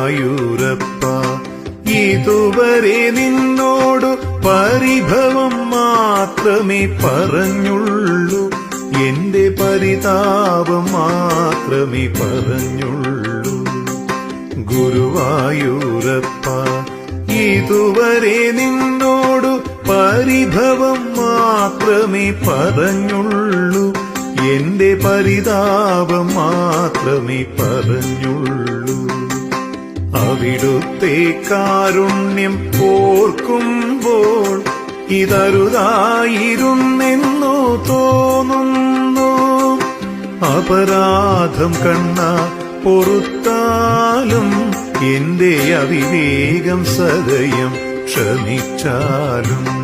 ഗുരുവായൂരപ്പ, ഇതുവരെ നിന്നോടു പരിഭവം മാത്രമേ പറഞ്ഞുള്ളൂ, എന്റെ പരിതാപം മാത്രമേ പറഞ്ഞുള്ളൂ. ഗുരുവായൂരപ്പ, ഇതുവരെ നിന്നോടു പരിഭവം മാത്രമേ പറഞ്ഞുള്ളൂ, എന്റെ പരിതാപം മാത്രമേ പറഞ്ഞുള്ളൂ. അവിടുത്തെ കാരുണ്യം ഓർക്കുമ്പോൾ ഇതരുതായിരുന്നെന്നു തോന്നുന്നു. അപരാധം കണ്ണ പൊറുത്താലും എന്റെ അവിവേകം സദയം ക്ഷമിച്ചാലും